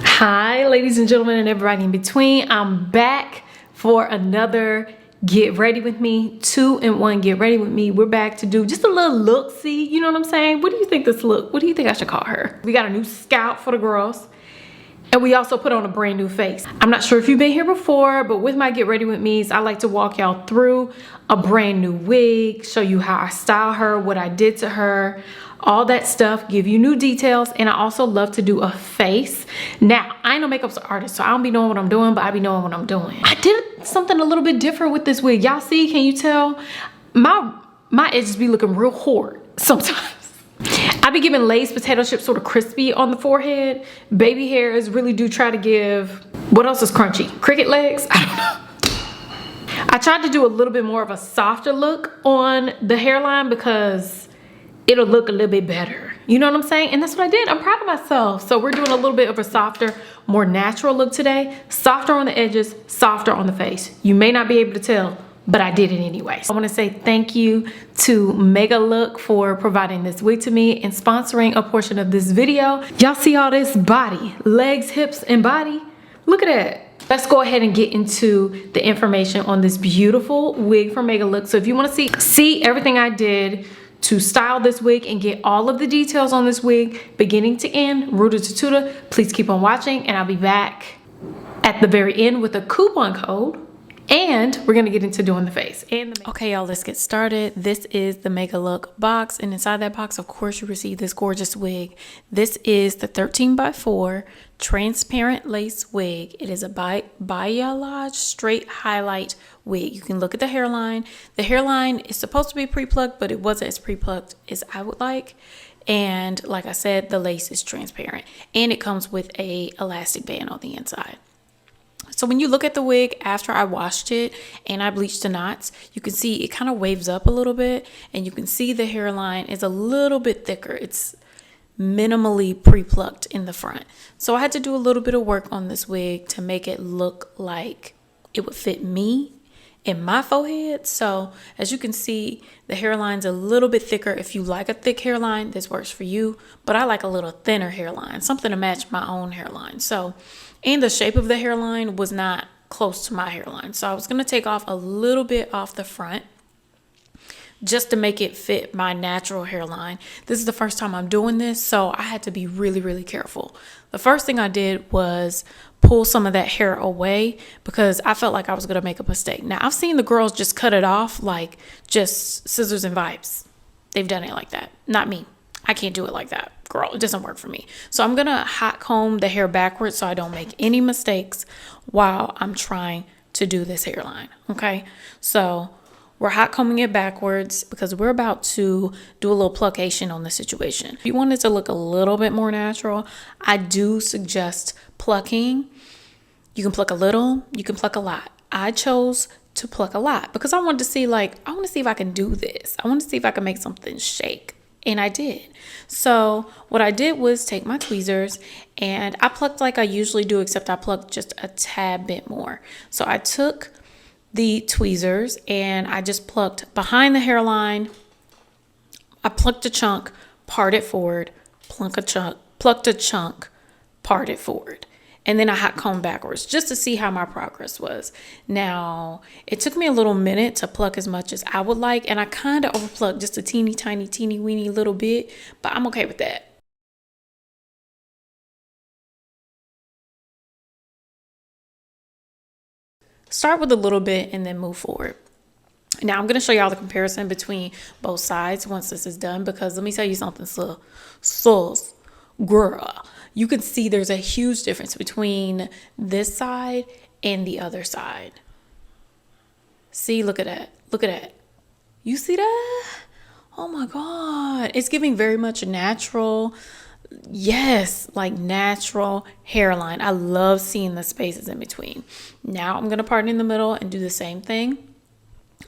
Hi, ladies and gentlemen, and everybody in between. I'm back for another Get Ready With Me, 2-in-1 Get Ready With Me. We're back to do just a little look-see, you know what I'm saying? What do you think this look? What do you think I should call her? We got a new scalp for the girls. And we also put on a brand new face. I'm not sure if you've been here before, but with my Get Ready With Me's, I like to walk y'all through a brand new wig, show you how I style her, what I did to her, all that stuff, give you new details. And I also love to do a face. Now, I ain't no makeup artist, so I don't be knowing what I'm doing, but I be knowing what I'm doing. I did something a little bit different with this wig. Y'all see, can you tell? My edges be looking real horrid sometimes. I be giving Lay's potato chips sort of crispy on the forehead. Baby hairs really do try to give, what else is crunchy? Cricket legs? I don't know. I tried to do a little bit more of a softer look on the hairline because it'll look a little bit better. You know what I'm saying? And that's what I did. I'm proud of myself. So we're doing a little bit of a softer, more natural look today. Softer on the edges, softer on the face. You may not be able to tell, but I did it anyway. I want to say thank you to Megalook for providing this wig to me and sponsoring a portion of this video. Y'all see all this body, legs, hips, and body? Look at that. Let's go ahead and get into the information on this beautiful wig from Megalook. So if you want to see everything I did to style this wig and get all of the details on this wig, beginning to end, rooter to tutor, please keep on watching, and I'll be back at the very end with a coupon code. And we're gonna get into doing the face and the okay, y'all, let's get started. This is the Megalook box, and inside that box, of course, you receive this gorgeous wig. This is the 13x4 transparent lace wig. It is a Balayage straight highlight wig. You can look at the hairline. The hairline is supposed to be pre-plucked, but it wasn't as pre-plucked as I would like. And like I said, the lace is transparent, and it comes with a elastic band on the inside. So when you look at the wig after I washed it and I bleached the knots, you can see it kind of waves up a little bit, and you can see the hairline is a little bit thicker. It's minimally pre-plucked in the front. So I had to do a little bit of work on this wig to make it look like it would fit me in my forehead. So as you can see, the hairline's a little bit thicker. If you like a thick hairline, this works for you, but I like a little thinner hairline, something to match my own hairline. So, and the shape of the hairline was not close to my hairline. So I was gonna take off a little bit off the front just to make it fit my natural hairline. This is the first time I'm doing this, so I had to be really, really careful. The first thing I did was pull some of that hair away because I felt like I was gonna make a mistake. Now, I've seen the girls just cut it off like just scissors and vibes. They've done it like that. Not me. I can't do it like that, girl. It doesn't work for me. So I'm gonna hot comb the hair backwards so I don't make any mistakes while I'm trying to do this hairline, okay? So we're hot combing it backwards because we're about to do a little pluckation on the situation. If you want it to look a little bit more natural, I do suggest plucking. You can pluck a little, you can pluck a lot. I chose to pluck a lot because I wanted to see, like, I want to see if I can do this. I want to see if I can make something shake. And I did. So what I did was take my tweezers and I plucked like I usually do, except I plucked just a tad bit more. So I took the tweezers and I just plucked behind the hairline. I plucked a chunk, parted forward, plucked a chunk, parted forward. And then I hot combed backwards just to see how my progress was. Now, it took me a little minute to pluck as much as I would like, and I kind of overplucked just a teeny weeny little bit, but I'm okay with that. Start with a little bit and then move forward. Now, I'm going to show y'all the comparison between both sides once this is done, because let me tell you something, sus, girl. You can see there's a huge difference between this side and the other side. See, look at that. Look at that. You see that? Oh my God. It's giving very much natural. Yes, like natural hairline. I love seeing the spaces in between. Now I'm going to part in the middle and do the same thing.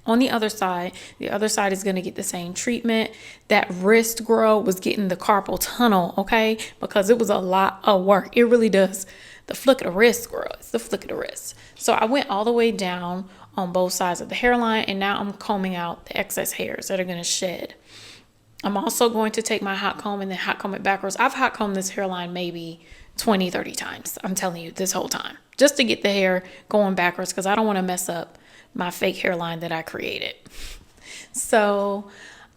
On the other side is going to get the same treatment. That wrist, girl, was getting the carpal tunnel, okay? Because it was a lot of work. It really does. The flick of the wrist, girl. It's the flick of the wrist. So I went all the way down on both sides of the hairline. And now I'm combing out the excess hairs that are going to shed. I'm also going to take my hot comb and then hot comb it backwards. I've hot combed this hairline maybe 20, 30 times. I'm telling you, this whole time, just to get the hair going backwards, because I don't want to mess up my fake hairline that I created. So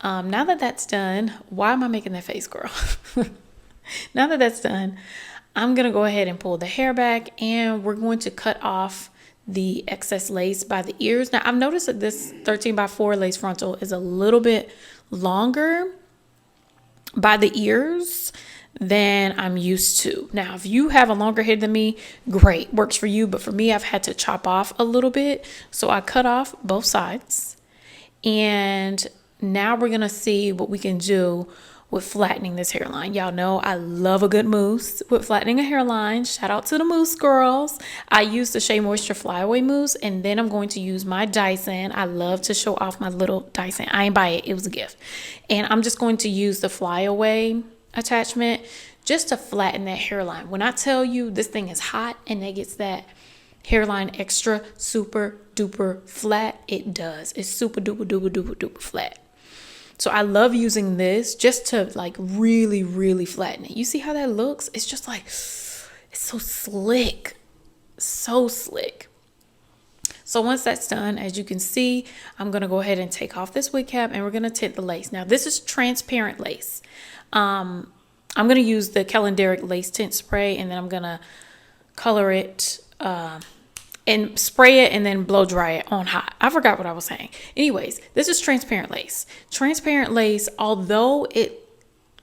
now that that's done, why am I making that face, girl? Now that that's done, I'm going to go ahead and pull the hair back, and we're going to cut off the excess lace by the ears. Now, I've noticed that this 13x4 lace frontal is a little bit longer by the ears than I'm used to. Now, if you have a longer head than me, great, works for you. But for me, I've had to chop off a little bit. So I cut off both sides. And now we're going to see what we can do with flattening this hairline. Y'all know I love a good mousse with flattening a hairline. Shout out to the mousse girls. I use the Shea Moisture Flyaway mousse, and then I'm going to use my Dyson. I love to show off my little Dyson. I ain't buy it, it was a gift. And I'm just going to use the Flyaway attachment just to flatten that hairline. When I tell you this thing is hot and it gets that hairline extra super duper flat, it does. It's super duper duper duper duper flat. So I love using this just to like really, really flatten it. You see how that looks? It's just like, it's so slick, so slick. So once that's done, as you can see, I'm going to go ahead and take off this wig cap, and we're going to tint the lace. Now this is transparent lace. I'm going to use the Calendaric lace tint spray, and then I'm going to color it, and spray it and then blow dry it on hot. I forgot what I was saying. Anyways, this is transparent lace. Transparent lace, although it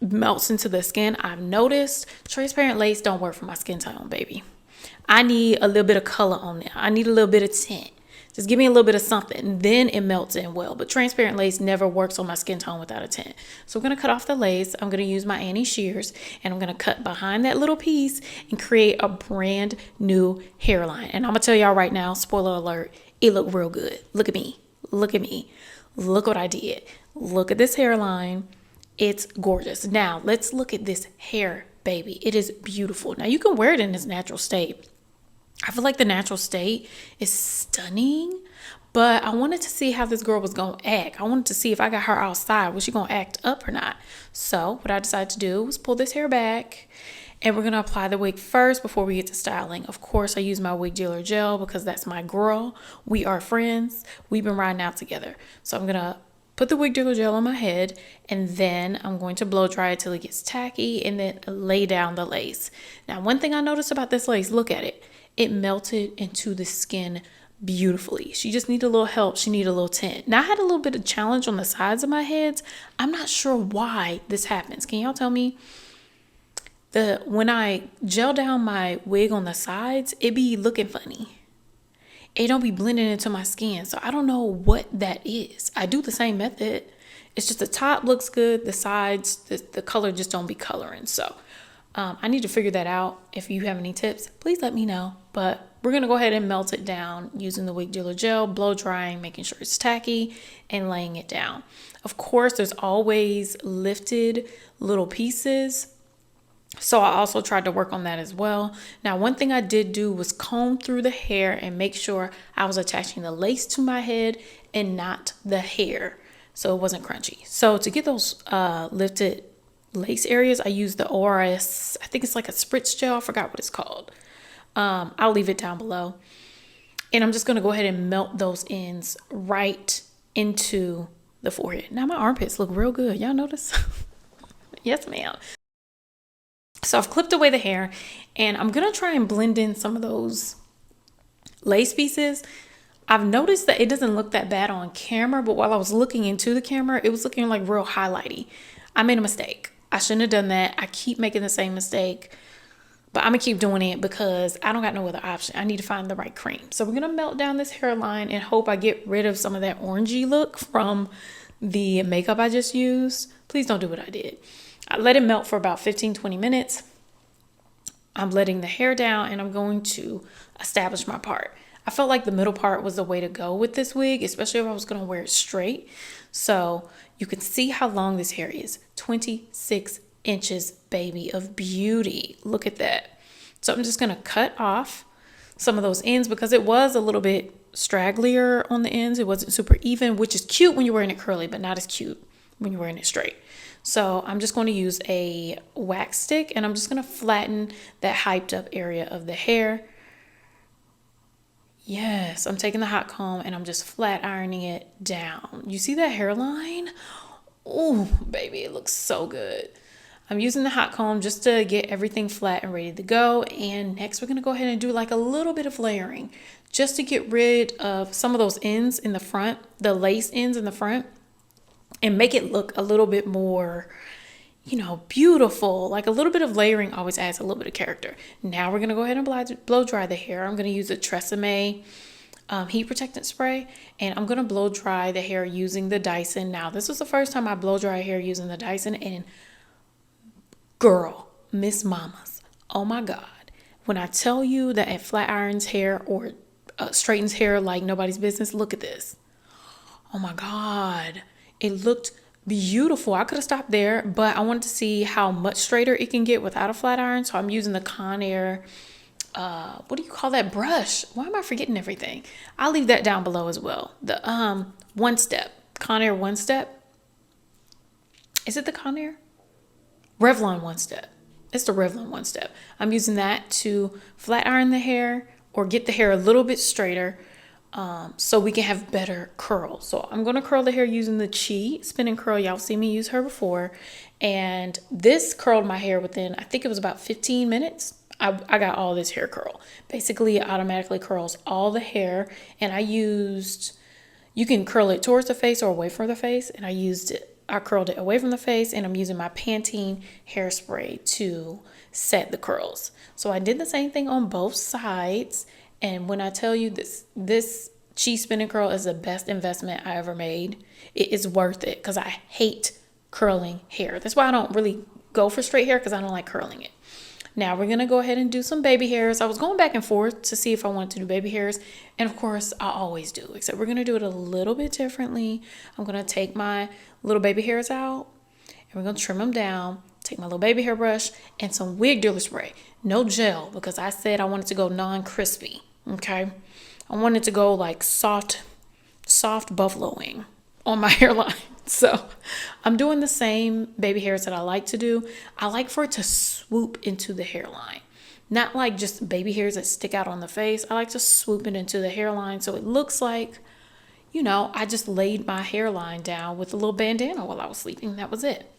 melts into the skin, I've noticed transparent lace don't work for my skin tone, baby. I need a little bit of color on there. I need a little bit of tint. Just give me a little bit of something, then it melts in well. But transparent lace never works on my skin tone without a tint. So I'm going to cut off the lace. I'm going to use my Annie shears, and I'm going to cut behind that little piece and create a brand new hairline. And I'm going to tell y'all right now, spoiler alert, it looked real good. Look at me. Look at me. Look what I did. Look at this hairline. It's gorgeous. Now let's look at this hair, baby. It is beautiful. Now you can wear it in its natural state. I feel like the natural state is stunning, but I wanted to see how this girl was going to act. I wanted to see if I got her outside, was she going to act up or not? So what I decided to do was pull this hair back, and we're going to apply the wig first before we get to styling. Of course, I use my wig dealer gel because that's my girl. We are friends. We've been riding out together. So I'm going to put the wig dealer gel on my head, and then I'm going to blow dry it till it gets tacky, and then lay down the lace. Now, one thing I noticed about this lace, look at it. It melted into the skin beautifully. She just needed a little help. She needed a little tint. Now I had a little bit of challenge on the sides of my heads. I'm not sure why this happens. Can y'all tell me? When I gel down my wig on the sides, it be looking funny. It don't be blending into my skin. So I don't know what that is. I do the same method. It's just the top looks good. The sides, the color just don't be coloring. So I need to figure that out. If you have any tips, please let me know. But we're going to go ahead and melt it down using the wig dealer gel, blow drying, making sure it's tacky, and laying it down. Of course, there's always lifted little pieces. So I also tried to work on that as well. Now, one thing I did do was comb through the hair and make sure I was attaching the lace to my head and not the hair, so it wasn't crunchy. So to get those lifted lace areas, I use the ORS, I think it's like a spritz gel, I forgot what it's called. I'll leave it down below. And I'm just going to go ahead and melt those ends right into the forehead. Now my armpits look real good. Y'all notice? Yes, ma'am. So I've clipped away the hair, and I'm going to try and blend in some of those lace pieces. I've noticed that it doesn't look that bad on camera, but while I was looking into the camera, it was looking like real highlighty. I made a mistake. I shouldn't have done that. I keep making the same mistake, but I'm gonna keep doing it because I don't got no other option. I need to find the right cream. So we're gonna melt down this hairline and hope I get rid of some of that orangey look from the makeup I just used. Please don't do what I did. I let it melt for about 15-20 minutes. I'm letting the hair down, and I'm going to establish my part. I felt like the middle part was the way to go with this wig, especially if I was going to wear it straight. So you can see how long this hair is. 26 inches, baby, of beauty. Look at that. So I'm just going to cut off some of those ends because it was a little bit stragglier on the ends. It wasn't super even, which is cute when you're wearing it curly, but not as cute when you're wearing it straight. So I'm just going to use a wax stick and I'm just going to flatten that hyped up area of the hair. Yes, I'm taking the hot comb and I'm just flat ironing it down. You see that hairline? Oh, baby, it looks so good. I'm using the hot comb just to get everything flat and ready to go. And next we're going to go ahead and do like a little bit of layering just to get rid of some of those ends in the front, the lace ends in the front, and make it look a little bit more, you know, beautiful. Like a little bit of layering always adds a little bit of character. Now we're going to go ahead and blow dry the hair. I'm going to use a Tresemme heat protectant spray, and I'm going to blow dry the hair using the Dyson. Now, this was the first time I blow dry hair using the Dyson, and girl, Miss Mamas, oh my God. When I tell you that it flat irons hair or straightens hair like nobody's business, look at this. Oh my God. It looked beautiful. I could have stopped there, but I wanted to see how much straighter it can get without a flat iron. So I'm using the Conair, what do you call that brush? Why am I forgetting everything? I'll leave that down below as well. The One Step, Conair One Step. Is it the Conair? Revlon One Step. It's the Revlon One Step. I'm using that to flat iron the hair or get the hair a little bit straighter. So we can have better curls. So I'm going to curl the hair using the Chi spinning curl. Y'all see me use her before. And this curled my hair within, I think it was about 15 minutes. I got all this hair curl. Basically, it automatically curls all the hair. And you can curl it towards the face or away from the face. And I curled it away from the face, and I'm using my Pantene hairspray to set the curls. So I did the same thing on both sides. And when I tell you this Chi spinning curl is the best investment I ever made, it is worth it because I hate curling hair. That's why I don't really go for straight hair, because I don't like curling it. Now we're going to go ahead and do some baby hairs. I was going back and forth to see if I wanted to do baby hairs. And of course, I always do, except we're going to do it a little bit differently. I'm going to take my little baby hairs out and we're going to trim them down. Take my little baby hair brush and some wig dealer spray. No gel, because I said I wanted to go non-crispy. Okay. I wanted to go like soft buffaloing on my hairline. So I'm doing the same baby hairs that I like to do. I like for it to swoop into the hairline, not like just baby hairs that stick out on the face. I like to swoop it into the hairline so it looks like, you know, I just laid my hairline down with a little bandana while I was sleeping. That was it.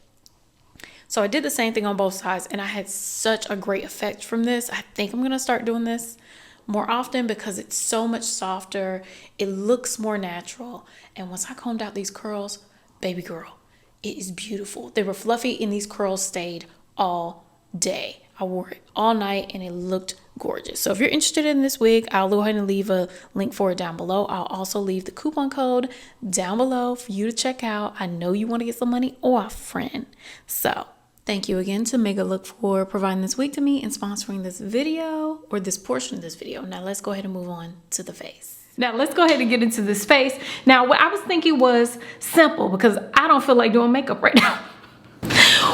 So I did the same thing on both sides, and I had such a great effect from this. I think I'm going to start doing this more often because it's so much softer. It looks more natural. And once I combed out these curls, baby girl, it is beautiful. They were fluffy and these curls stayed all day. I wore it all night and it looked gorgeous. So if you're interested in this wig, I'll go ahead and leave a link for it down below. I'll also leave the coupon code down below for you to check out. I know you want to get some money off, friend. So thank you again to Megalook for providing this wig to me and sponsoring this video, or this portion of this video. Now let's go ahead and move on to the face. Now let's go ahead and get into this face. Now what I was thinking was simple, because I don't feel like doing makeup right now.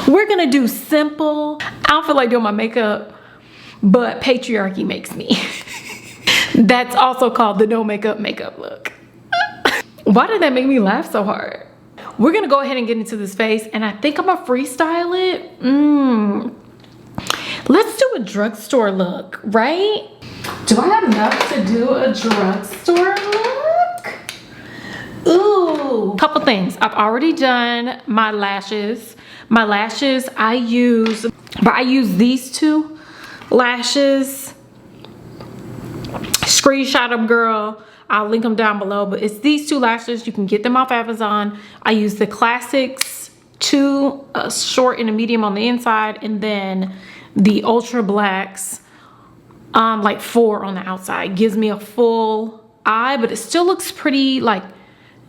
We're gonna do simple. I don't feel like doing my makeup, but patriarchy makes me. That's also called the no makeup look. Why did that make me laugh so hard? We're gonna go ahead and get into this face, and I think I'm gonna freestyle it. Let's do a drugstore look, right? Do I have enough to do a drugstore look? Ooh, couple things. I've already done my lashes. My lashes, I use these two lashes. Screenshot them, girl. I'll link them down below, but it's these two lashes. You can get them off Amazon. I use the Classics, two, a short and a medium on the inside, and then the Ultra Blacks, like 4 on the outside. Gives me a full eye, but it still looks pretty like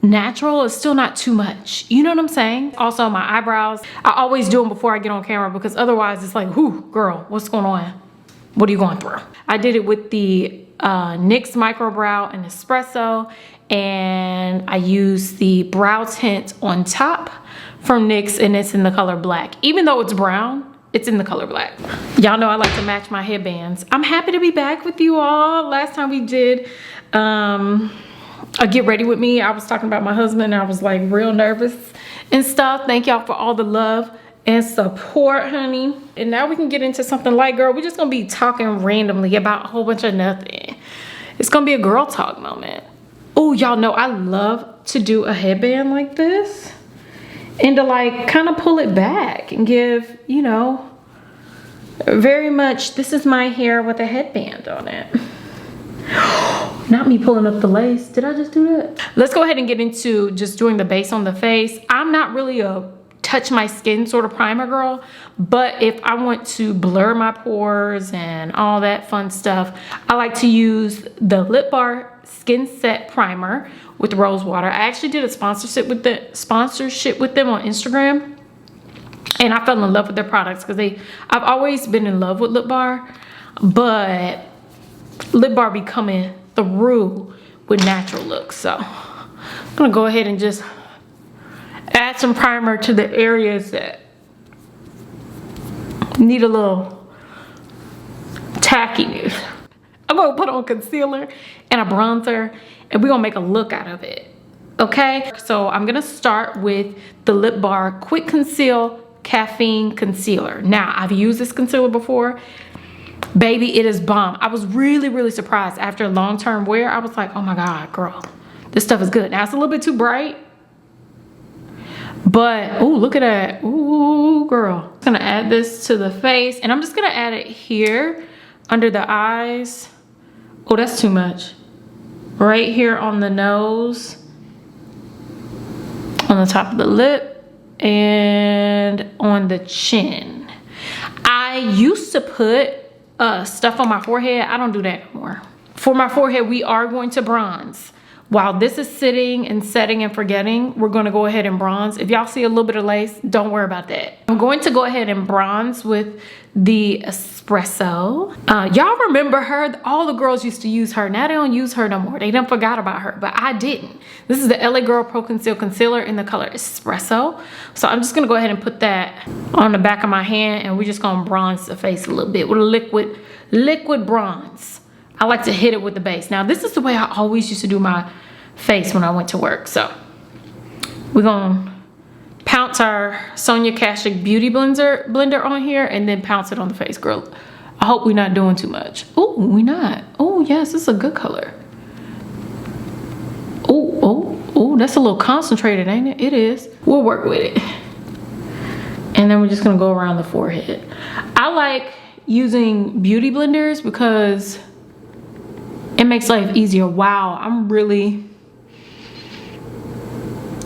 natural. It's still not too much. You know what I'm saying? Also my eyebrows, I always do them before I get on camera, because otherwise it's like, whoo, girl, what's going on? What are you going through? I did it with the NYX Micro Brow and Espresso, and I used the brow tint on top from NYX, and it's in the color black. Even though it's brown, It's in the color black. Y'all know I like to match my headbands. I'm happy to be back with you all. Last time we did a get ready with me, I was talking about my husband. I was like real nervous and stuff. Thank y'all for all the love and support, honey. And now we can get into something light, girl. We're just gonna be talking randomly about a whole bunch of nothing. It's gonna be a girl talk moment. Oh, y'all know I love to do a headband like this and to like kind of pull it back and give, you know, very much, this is my hair with a headband on it. Not me pulling up the lace. Did I just do that? Let's go ahead and get into just doing the base on the face. I'm not really a touch my skin sort of primer girl, but if I want to blur my pores and all that fun stuff, I like to use the Lip Bar Skin Set Primer with rose water. I actually did a sponsorship with them on Instagram, and I fell in love with their products because I've always been in love with Lip Bar, but Lip Bar be coming through with natural looks. So I'm gonna go ahead and just add some primer to the areas that need a little tackiness. I'm gonna put on concealer and a bronzer, and we're gonna make a look out of it, okay? So I'm gonna start with the Lip Bar Quick Conceal Caffeine Concealer. Now, I've used this concealer before. Baby, it is bomb. I was really surprised. After long-term wear, I was like, oh my God, girl, this stuff is good. Now, it's a little bit too bright, but, oh, look at that. Ooh, girl. I'm gonna add this to the face, and I'm just gonna add it here under the eyes. Oh, that's too much. Right here on the nose, on the top of the lip, and on the chin. I used to put stuff on my forehead. I don't do that anymore. For my forehead, we are going to bronze. While this is sitting and setting and forgetting, we're going to go ahead and bronze. If y'all see a little bit of lace, don't worry about that. I'm going to go ahead and bronze with the Espresso. Y'all remember her? All the girls used to use her. Now they don't use her no more. They done forgot about her, but I didn't. This is the LA Girl Pro Conceal Concealer in the color Espresso. So I'm just going to go ahead and put that on the back of my hand, and we're just going to bronze the face a little bit with a liquid bronze. I like to hit it with the base. Now, this is the way I always used to do my face when I went to work. So we're gonna pounce our Sonia Kashuk Beauty Blender on here and then pounce it on the face, girl. I hope we're not doing too much. Oh, we're not. Oh, yes, this is a good color. Oh, that's a little concentrated, ain't it? It is. We'll work with it. And then we're just gonna go around the forehead. I like using beauty blenders because it makes life easier. Wow, I'm really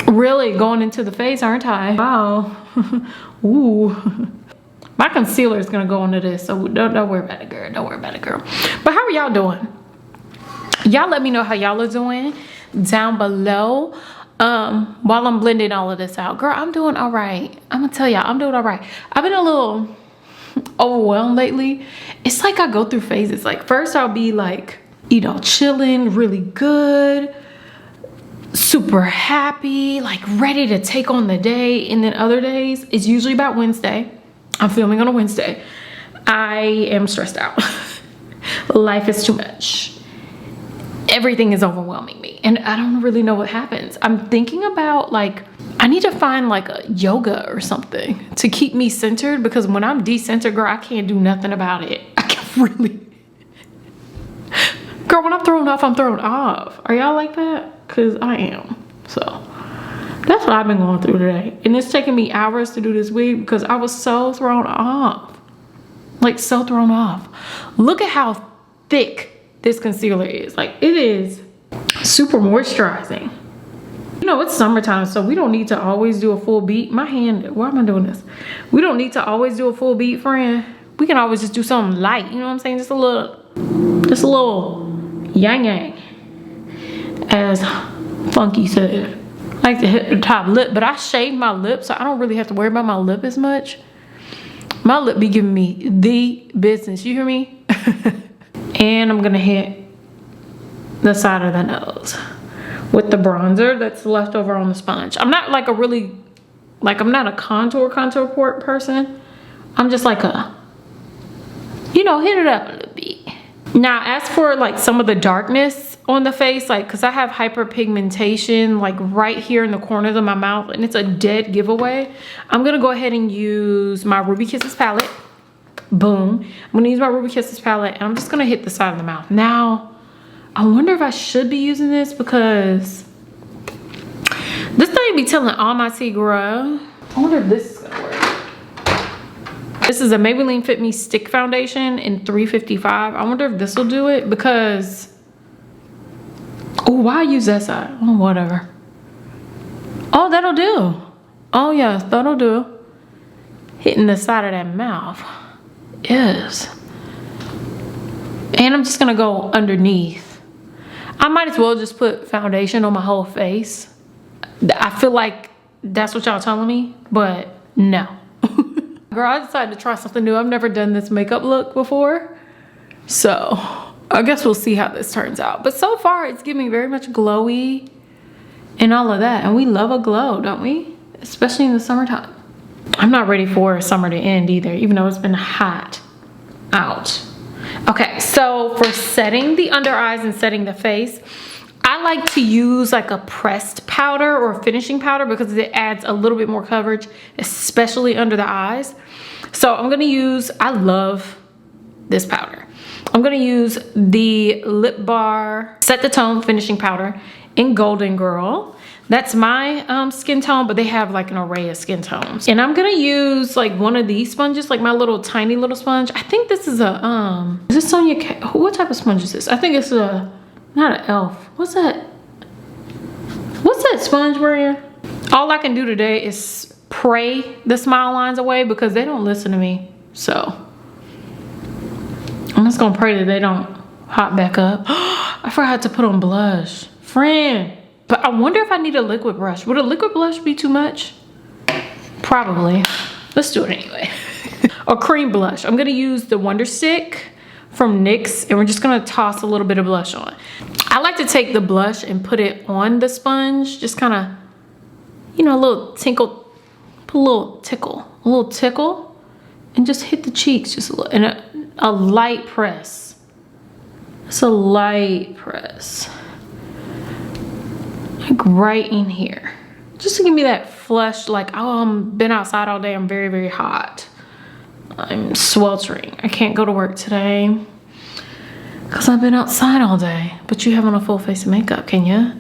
going into the face, aren't I? Wow. Ooh. My concealer is gonna go into this, so don't worry about it, girl. Don't worry about it, girl. But how are y'all doing? Y'all let me know how y'all are doing down below while I'm blending all of this out. Girl, I'm doing all right. I'm gonna tell y'all, I'm doing all right. I've been a little overwhelmed lately. It's like I go through phases. Like first I'll be like, you know, chilling, really good, super happy, like ready to take on the day. And then other days, it's usually about Wednesday. I'm filming on a Wednesday. I am stressed out. Life is too much. Everything is overwhelming me. And I don't really know what happens. I'm thinking about like, I need to find like a yoga or something to keep me centered, because when I'm decentered, girl, I can't do nothing about it. I can really. Girl, when I'm thrown off, I'm thrown off. Are y'all like that? Because I am. So that's what I've been going through today. And it's taking me hours to do this wig because I was so thrown off. Like so thrown off. Look at how thick this concealer is. Like it is super moisturizing. You know, it's summertime, so we don't need to always do a full beat. My hand, why am I doing this? We don't need to always do a full beat, friend. We can always just do something light. You know what I'm saying? Just a little yang yang, as Funky said. I like to hit the top lip, but I shaved my lip, so I don't really have to worry about my lip as much. My lip be giving me the business, you hear me? And I'm gonna hit the side of the nose with the bronzer that's left over on the sponge. I'm not like I'm not a contour person. I'm just like you know, hit it up a little bit. Now, as for like some of the darkness on the face, like, cause I have hyperpigmentation like right here in the corners of my mouth, and it's a dead giveaway. I'm gonna go ahead and use my Ruby Kisses palette. Boom. I'm gonna use my Ruby Kisses palette, and I'm just gonna hit the side of the mouth. Now, I wonder if I should be using this because this thing be telling all my tea, girl. I wonder if this is gonna work. This is a Maybelline Fit Me Stick Foundation in 355. I wonder if this will do it because, oh, why use that side? Oh, whatever. Oh, that'll do. Oh, yes, that'll do. Hitting the side of that mouth. Yes. And I'm just gonna go underneath. I might as well just put foundation on my whole face. I feel like that's what y'all telling me, but no. Girl, I decided to try something new. I've never done this makeup look before. So I guess we'll see how this turns out. But so far it's giving very much glowy and all of that. And we love a glow, don't we? Especially in the summertime. I'm not ready for summer to end either, even though it's been hot out. Okay, so for setting the under eyes and setting the face, I like to use like a pressed powder or finishing powder because it adds a little bit more coverage, especially under the eyes. So I'm gonna use, I love this powder. I'm gonna use the Lip Bar Set the Tone finishing powder in Golden Girl. That's my skin tone, but they have like an array of skin tones. And I'm gonna use like one of these sponges, like my little tiny little sponge. I think this is a, is this Sonia K? What type of sponge is this? I think it's a, not an elf. What's that? What's that sponge we're in? All I can do today is pray the smile lines away because they don't listen to me. So I'm just gonna pray that they don't hop back up. I forgot to put on blush. Friend. But I wonder if I need a liquid brush. Would a liquid blush be too much? Probably. Let's do it anyway. Or cream blush. I'm gonna use the Wonder Stick from NYX, and we're just gonna toss a little bit of blush on. I like to take the blush and put it on the sponge, just kind of, you know, a little tinkle, put a little tickle, and just hit the cheeks just a little, and a light press. It's a light press. Like right in here. Just to give me that flush, like, oh, I've been outside all day, I'm very, very hot. I'm sweltering. I can't go to work today because I've been outside all day. But you have on a full face of makeup, can you?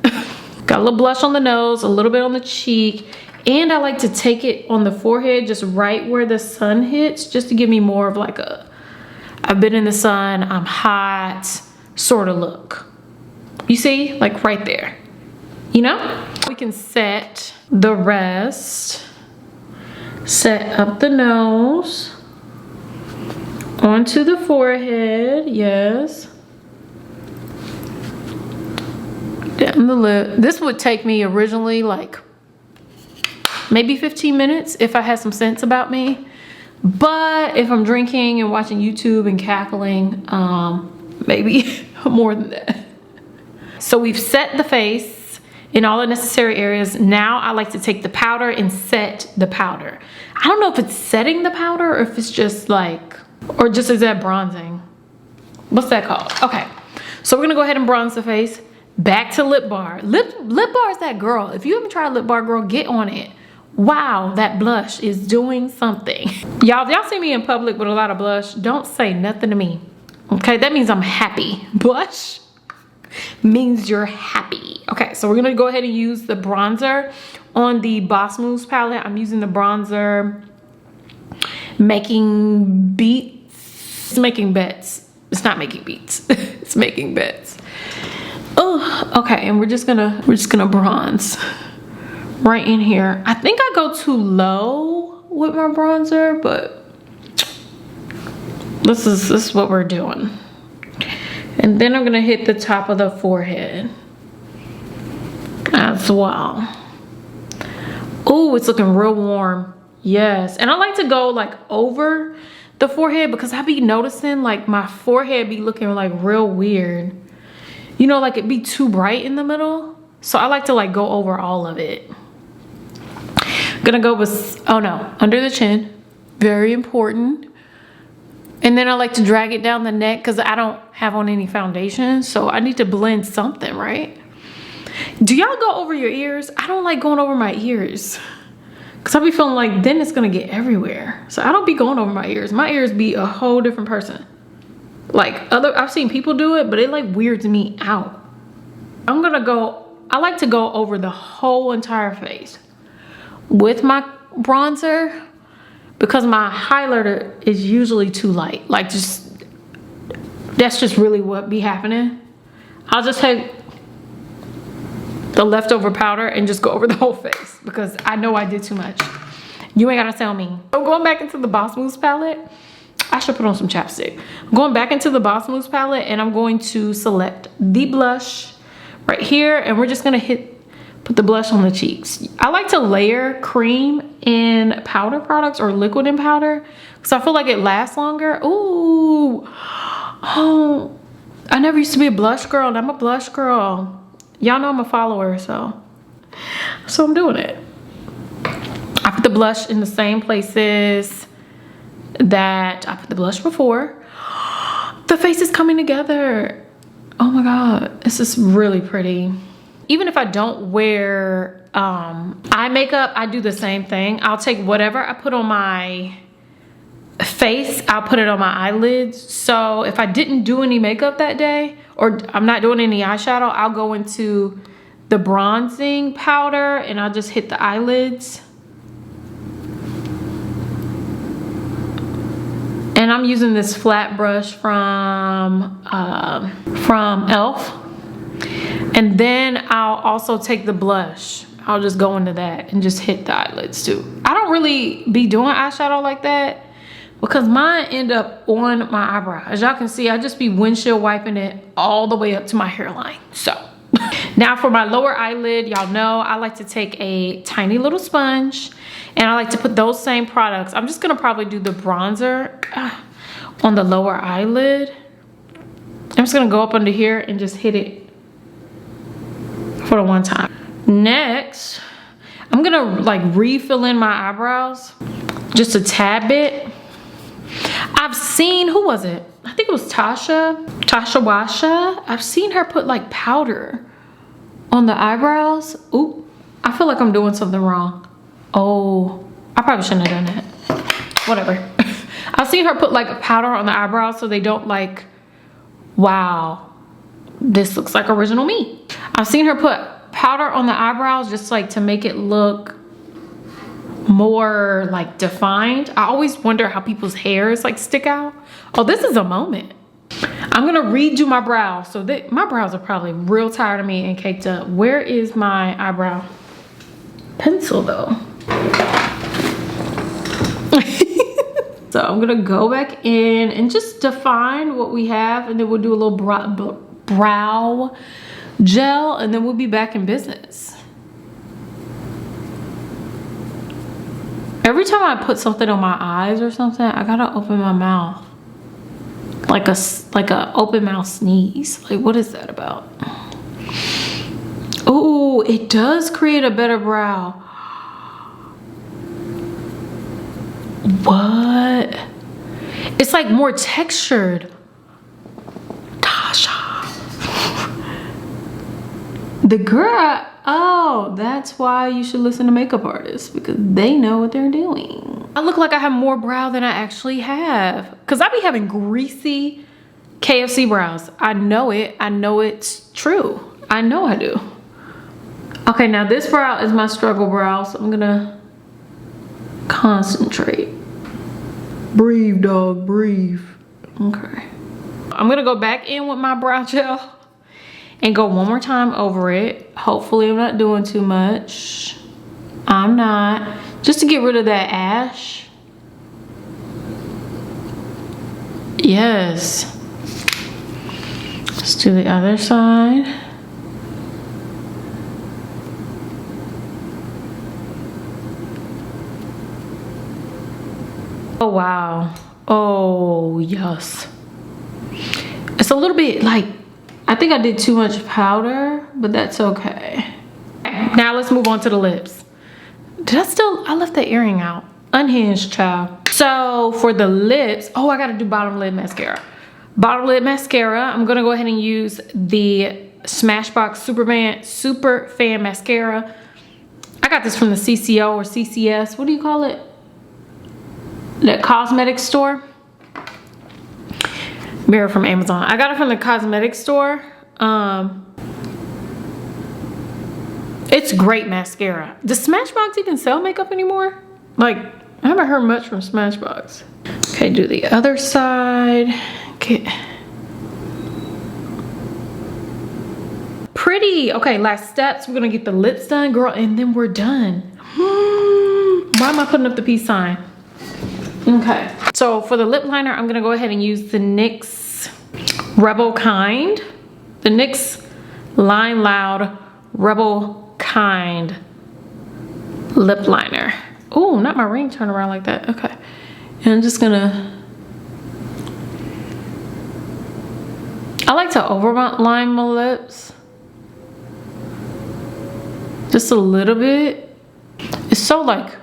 Got a little blush on the nose, a little bit on the cheek, and I like to take it on the forehead, just right where the sun hits, just to give me more of like a, I've been in the sun, I'm hot sort of look. You see, like right there, you know? We can set the rest, set up the nose, onto the forehead, yes. Down the lip. This would take me originally like maybe 15 minutes if I had some sense about me. But if I'm drinking and watching YouTube and cackling, maybe more than that. So we've set the face in all the necessary areas. Now I like to take the powder and set the powder. I don't know if it's setting the powder or if it's just like, or just is that bronzing? What's that called? Okay, so we're gonna go ahead and bronze the face. Back to Lip Bar. Lip Bar is that girl. If you haven't tried Lip Bar, girl, get on it. Wow, that blush is doing something. Y'all, if y'all see me in public with a lot of blush, don't say nothing to me. Okay, that means I'm happy. Blush means you're happy. Okay, so we're gonna go ahead and use the bronzer on the Boss Moves palette. I'm using the bronzer Making Beats. It's making bets. It's not making beats. It's making bets. Oh, okay, and we're just gonna bronze right in here. I think I go too low with my bronzer, but this is what we're doing. And then I'm gonna hit the top of the forehead as well. Oh, it's looking real warm. Yes, and I like to go like over the forehead because I be noticing like my forehead be looking like real weird. You know, like it be too bright in the middle. So I like to like go over all of it. Gonna go with, oh no, under the chin. Very important. And then I like to drag it down the neck because I don't have on any foundation. So I need to blend something, right? Do y'all go over your ears? I don't like going over my ears. Because I be feeling like then it's going to get everywhere. So I don't be going over my ears. My ears be a whole different person. Like I've seen people do it, but it like weirds me out. I'm going to go, I like to go over the whole entire face with my bronzer. Because my highlighter is usually too light. Like that's just really what be happening. I'll just take the leftover powder and just go over the whole face. Because I know I did too much. You ain't gotta tell me. I'm going back into the Boss Moves palette. I should put on some chapstick. I'm going back into the Boss Moves palette and I'm going to select the blush right here. And we're just gonna put the blush on the cheeks. I like to layer cream in powder products or liquid in powder because I feel like it lasts longer. Ooh, oh, I never used to be a blush girl and I'm a blush girl. Y'all know I'm a follower, so I'm doing it. I put the blush in the same places that I put the blush before. The face is coming together. Oh my God, this is really pretty. Even if I don't wear eye makeup, I do the same thing. I'll take whatever I put on my face, I'll put it on my eyelids. So if I didn't do any makeup that day, or I'm not doing any eyeshadow, I'll go into the bronzing powder and I'll just hit the eyelids. And I'm using this flat brush from e.l.f. And then I'll also take the blush. I'll just go into that and just hit the eyelids too. I don't really be doing eyeshadow like that because mine end up on my eyebrow. As y'all can see, I just be windshield wiping it all the way up to my hairline. So now for my lower eyelid, y'all know I like to take a tiny little sponge and I like to put those same products. I'm just gonna probably do the bronzer on the lower eyelid. I'm just gonna go up under here and just hit it for the one time. Next, I'm gonna like refill in my eyebrows just a tad bit. I've seen, who was it? I think it was Tasha Washa. I've seen her put like powder on the eyebrows. Ooh, I feel like I'm doing something wrong. Oh, I probably shouldn't have done that. Whatever. I've seen her put like a powder on the eyebrows so they don't like, wow, this looks like original me. I've seen her put powder on the eyebrows just like to make it look more like defined. I always wonder how people's hairs like stick out. Oh, this is a moment. I'm gonna redo my brows. So my brows are probably real tired of me and caked up. Where is my eyebrow pencil though? So I'm gonna go back in and just define what we have, and then we'll do a little brow gel, and then we'll be back in business. Every time I put something on my eyes or something, I gotta open my mouth. Like a open mouth sneeze. Like, what is that about? Oh, it does create a better brow. What? It's like more textured. Tasha. The girl, oh, that's why you should listen to makeup artists, because they know what they're doing. I look like I have more brow than I actually have, because I be having greasy KFC brows. I know it. I know it's true. I know I do. Okay, now this brow is my struggle brow, so I'm gonna concentrate. Breathe, dog, breathe. Okay. I'm gonna go back in with my brow gel and go one more time over it. Hopefully I'm not doing too much. I'm not. Just to get rid of that ash. Yes. Let's do the other side. Oh, wow. Oh, yes. It's a little bit like, I think I did too much powder, but that's okay. Now let's move on to the lips. I left that earring out. Unhinged, child. So for the lips, oh, I gotta do bottom lid mascara. Bottom lid mascara, I'm gonna go ahead and use the Smashbox Super Fan Mascara. I got this from the CCO or CCS, what do you call it? The cosmetic store. Mirror from Amazon. I got it from the cosmetic store. It's great mascara. Does Smashbox even sell makeup anymore? Like, I haven't heard much from Smashbox. Okay, do the other side. Okay. Pretty. Okay, last steps. We're gonna get the lips done, girl, and then we're done. Why am I putting up the peace sign? Okay, so for the lip liner, I'm gonna go ahead and use the NYX Rebel Kind. The NYX Line Loud Rebel Kind lip liner. Oh, not my ring turn around like that. Okay, and I'm just gonna, I like to overline my lips. Just a little bit. It's so like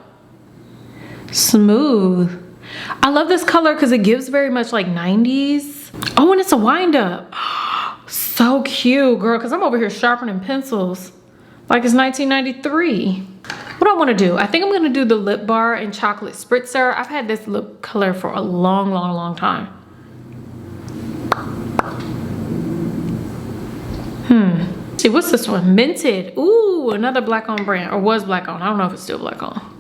smooth. I love this color because it gives very much like 90s. Oh, and it's a wind up. So cute, girl, because I'm over here sharpening pencils like it's 1993. What do I want to do? I think I'm going to do the lip bar and chocolate spritzer. I've had this lip color for a long time. See, what's this one? Minted. Ooh, another black on brand, or was black on. I don't know if it's still black on.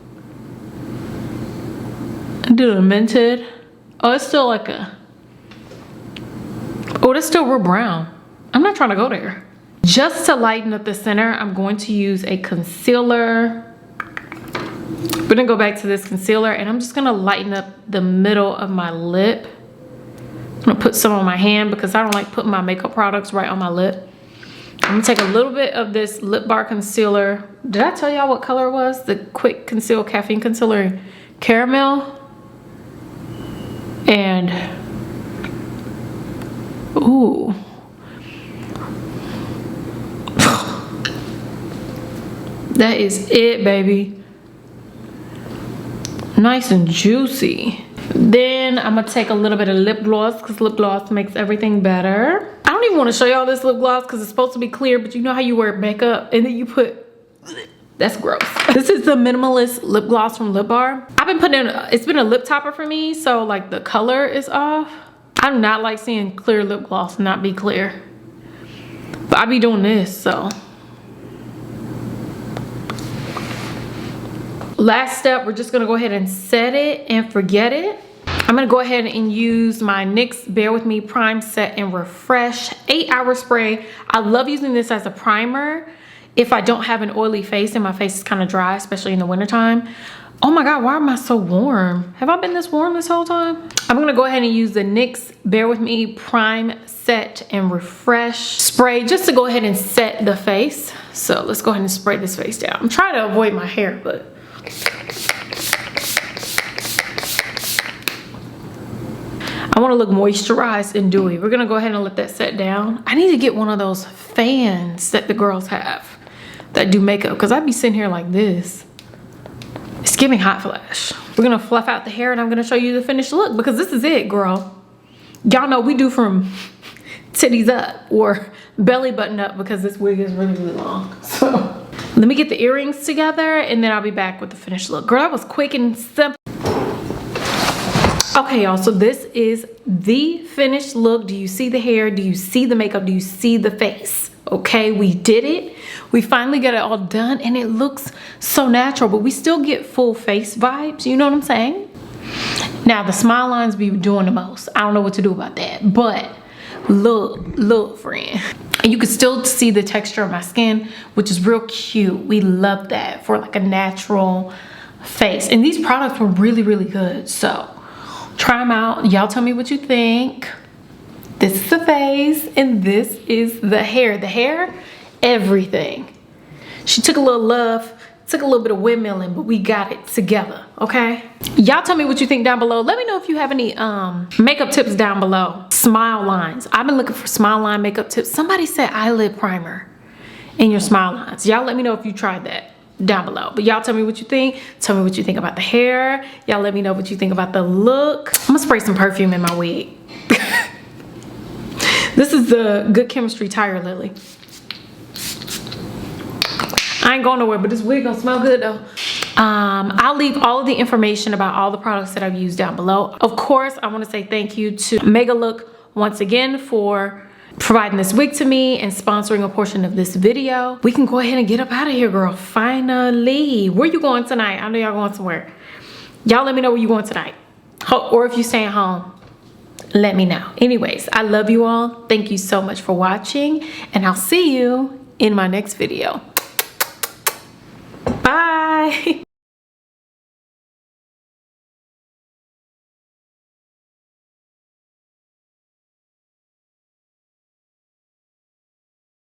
Do a minted. Oh, it's still like a, oh, that's still real brown. I'm not trying to go there. Just to lighten up the center, I'm going to use a concealer. We're gonna go back to this concealer and I'm just gonna lighten up the middle of my lip. I'm gonna put some on my hand because I don't like putting my makeup products right on my lip. I'm gonna take a little bit of this lip bar concealer. Did I tell y'all what color it was? The Quick Conceal Caffeine Concealer Caramel. And, ooh. That is it, baby. Nice and juicy. Then I'm gonna take a little bit of lip gloss because lip gloss makes everything better. I don't even want to show y'all this lip gloss because it's supposed to be clear, but you know how you wear makeup and then you put, that's gross. This is the Minimalist lip gloss from Lip Bar. I've been putting in, it's been a lip topper for me, so like the color is off. I do not like seeing clear lip gloss not be clear. But I be doing this, so. Last step, we're just gonna go ahead and set it and forget it. I'm gonna go ahead and use my NYX Bare With Me Prime Set and Refresh 8-hour spray. I love using this as a primer if I don't have an oily face and my face is kind of dry, especially in the wintertime. Oh my God, why am I so warm? Have I been this warm this whole time? I'm gonna go ahead and use the NYX Bare With Me Prime Set and Refresh spray just to go ahead and set the face. So let's go ahead and spray this face down. I'm trying to avoid my hair, but. I wanna look moisturized and dewy. We're gonna go ahead and let that set down. I need to get one of those fans that the girls have that do makeup because I'd be sitting here like this. It's giving hot flash. We're gonna fluff out the hair and I'm gonna show you the finished look because this is it, girl. Y'all know we do from titties up or belly button up because this wig is really long. So let me get the earrings together and then I'll be back with the finished look. Girl, that was quick and simple. Okay, y'all, so this is the finished look. Do you see the hair? Do you see the makeup? Do you see the face? Okay, we did it. We finally got it all done and it looks so natural, but we still get full face vibes. You know what I'm saying? Now, the smile lines be doing the most. I don't know what to do about that, but look, friend. And you can still see the texture of my skin, which is real cute. We love that for like a natural face. And these products were really, really good. So try them out. Y'all tell me what you think. This is the face and this is the hair. The hair, everything. She took a little love, took a little bit of windmilling, but we got it together, okay? Y'all tell me what you think down below. Let me know if you have any makeup tips down below. Smile lines. I've been looking for smile line makeup tips. Somebody said eyelid primer in your smile lines. Y'all let me know if you tried that. down below. But y'all tell me what you think. Tell me what you think about the hair. Y'all let me know what you think about the look. I'm gonna spray some perfume in my wig. This is the Good Chemistry Tire Lily. I ain't going nowhere, but this wig gonna smell good though. I'll leave all of the information about all the products that I've used down below. Of course, I want to say thank you to Megalook once again for providing this wig to me and sponsoring a portion of this video. We can go ahead and get up out of here, girl. Finally. Where you going tonight? I know y'all going somewhere. Y'all let me know where you going tonight. Or if you staying home, let me know. Anyways, I love you all. Thank you so much for watching, and I'll see you in my next video. Bye.